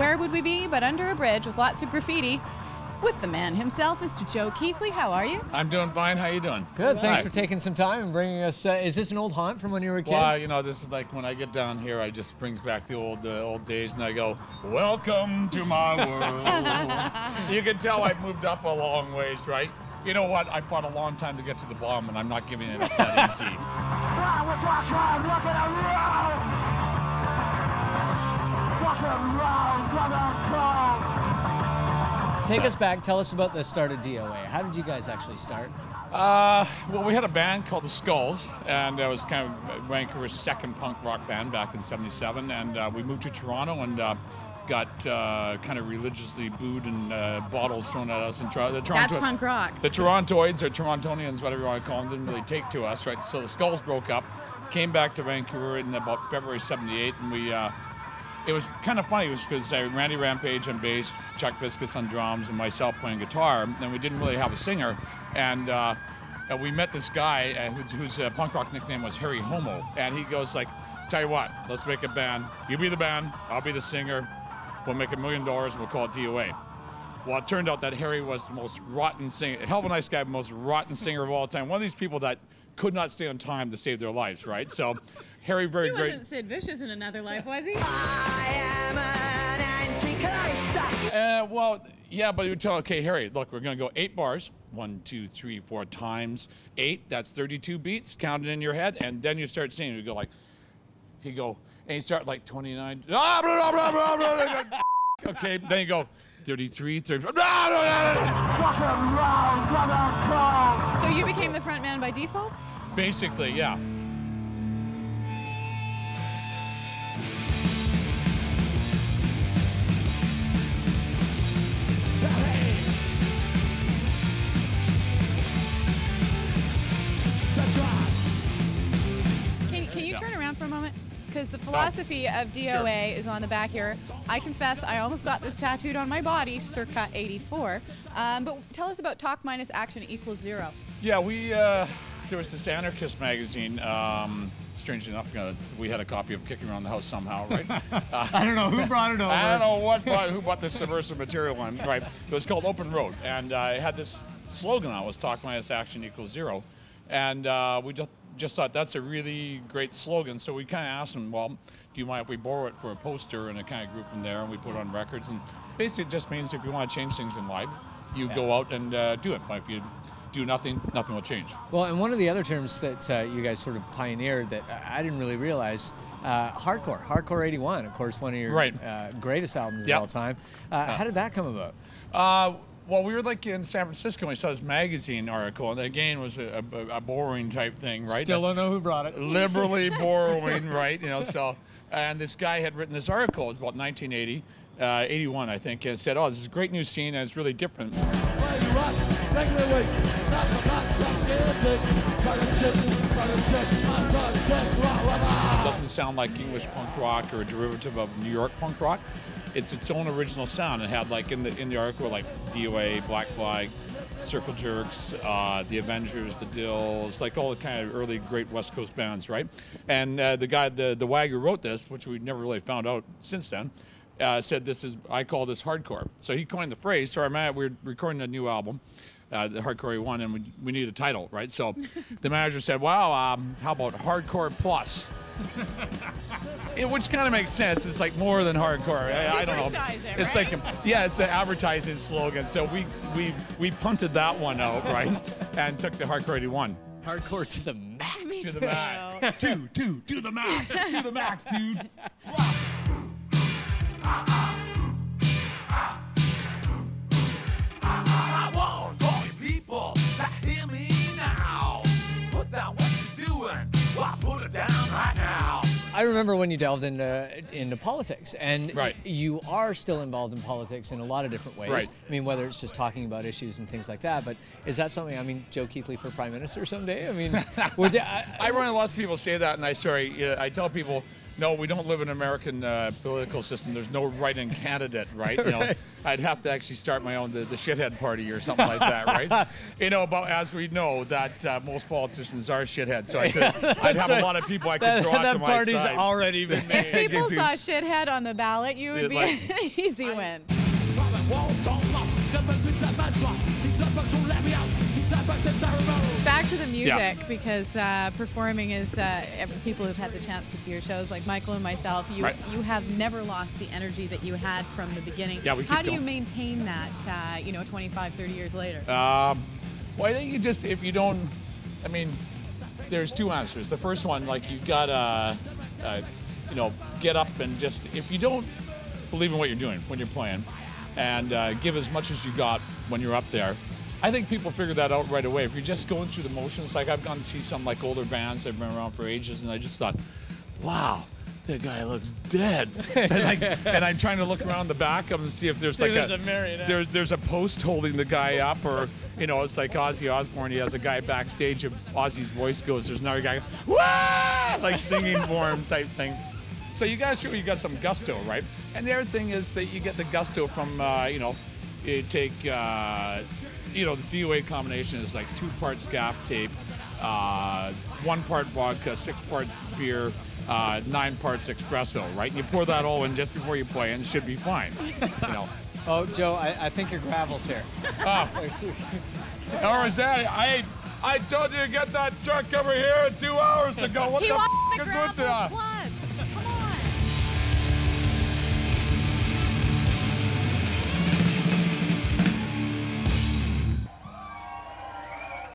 where would we be but under a bridge with lots of graffiti with the man himself, Mr. Joe Keithley. How are you? I'm doing fine. How you doing? Good. Thanks for taking some time and bringing us. Is this an old haunt from when you were a kid? Well, you know, this is like when I get down here, I just brings back the old days, and I go, "Welcome to my world." You can tell I've moved up a long ways, right? You know what? I fought a long time to get to the bottom, and I'm not giving it up that easy. Take us back. Tell us about the start of D.O.A. How did you guys actually start? Well, we had a band called the Skulls, and it was kind of Vancouver's second punk rock band back in '77, and we moved to Toronto and got kind of religiously booed and bottles thrown at us in Toronto. That's punk rock. The Torontoids, or Torontonians, whatever you want to call them, didn't really take to us, right? So the Skulls broke up, came back to Vancouver in about February '78, and we it was kind of funny because Randy Rampage on bass, Chuck Biscuits on drums, and myself playing guitar, and we didn't really have a singer. And we met this guy whose punk rock nickname was Harry Homo, and he goes like, "Tell you what, let's make a band. You be the band, I'll be the singer. We'll make $1 million, and we'll call it D.O.A." Well, it turned out that Harry was the most rotten singer, hell of a nice guy, most rotten singer of all time. One of these people that could not stay on time to save their lives, right? So Harry, very great. He wasn't Sid Vicious in another life, was he? I am an antichrist. Well, yeah, but you would tell, okay, Harry, look, we're going to go 8 bars. 1, 2, 3, 4 times 8. That's 32 beats. Count it in your head, and then you start singing. You go like, and you start like 29. Blah, blah, blah, blah, blah, blah. Okay, then you go 33, 34. Blah, blah, blah. So you became the front man by default? Basically, yeah. Can you turn around for a moment? Because the philosophy of D.O.A. is on the back here. I confess I almost got this tattooed on my body circa '84. But tell us about talk minus action equals 0. Yeah, there was this anarchist magazine. Strangely enough, we had a copy of kicking around the house somehow, right? I don't know who brought it over. I don't know who bought this subversive material on, right? It was called Open Road, and it had this slogan on it, was talk minus action equals 0. And we just thought that's a really great slogan, so we kind of asked them, well, do you mind if we borrow it for a poster, and it kind of grew from there, and we put it on records. And basically it just means if you want to change things in life, you go out and do it. But if you do nothing, nothing will change. Well, and one of the other terms that you guys sort of pioneered that I didn't really realize, Hardcore 81, of course, one of your greatest albums of all time. How did that come about? Well, we were like in San Francisco and we saw this magazine article, and again was a borrowing type thing, right? Still don't know who brought it. Liberally borrowing, right? You know, so, and this guy had written this article, it was about 1980, 81, I think, and said, "Oh, this is a great new scene and it's really different." Doesn't sound like English punk rock or a derivative of New York punk rock. It's its own original sound. It had like in the article like D.O.A., Black Flag, Circle Jerks, the Avengers, the Dills, like all the kind of early great West Coast bands, right? And the guy, the wag who wrote this, which we never really found out since then, said I call this hardcore. So he coined the phrase. So we're recording a new album, the Hardcore 81, and we need a title, right? So the manager said, "Wow, how about Hardcore Plus?" Which kind of makes sense. It's like more than hardcore. I don't know. It's right? like it's an advertising slogan. So we punted that one out, right, and took the Hardcore 81. Hardcore to the max. To the max. to the max. To the max, dude. I want all you people to hear me now. Put down what you're doing. Well, put it down right now. I remember when you delved into politics, and Right. you are still involved in politics in a lot of different ways. Right. I mean, whether it's just talking about issues and things like that, but is that something, I mean, Joe Keithley for Prime Minister someday? I mean, I run lots of people say that, and I tell people, No, we don't live in an American political system. There's no write-in candidate, right? You know, I'd have to actually start my own, the shithead party or something like that, right? You know, but as we know, that most politicians are shitheads, so I'd have a lot of people I could draw to my side. That party's already been made. If people saw shithead on the ballot, you would be an easy win. Back to the music, because performing is, people who've had the chance to see your shows, like Michael and myself, you have never lost the energy that you had from the beginning. Yeah, we keep How do going. you maintain that, 25, 30 years later? Well, I think you just, if you don't, I mean, there's two answers. The first one, like, you gotta, get up and just, if you don't believe in what you're doing when you're playing, and give as much as you got when you're up there, I think people figure that out right away. If you're just going through the motions, like I've gone to see some like older bands that have been around for ages, and I just thought, wow, that guy looks dead. and I'm trying to look around the back of him and see if there's there's a post holding the guy up, or it's like Ozzy Osbourne. He has a guy backstage, and Ozzy's voice goes. There's another guy, wah, like singing for him type thing. So you gotta show you got some gusto, right? And the other thing is that you get the gusto from you take the D.O.A combination is like 2 parts gaff tape, 1 part vodka, 6 parts beer, 9 parts espresso, right? And you pour that all in just before you play, and it should be fine. Oh, Joe, I think your gravel's here. Oh. Or is that? I told you to get that truck over here 2 hours ago. What he the wants f*** the is with gravel that? plus.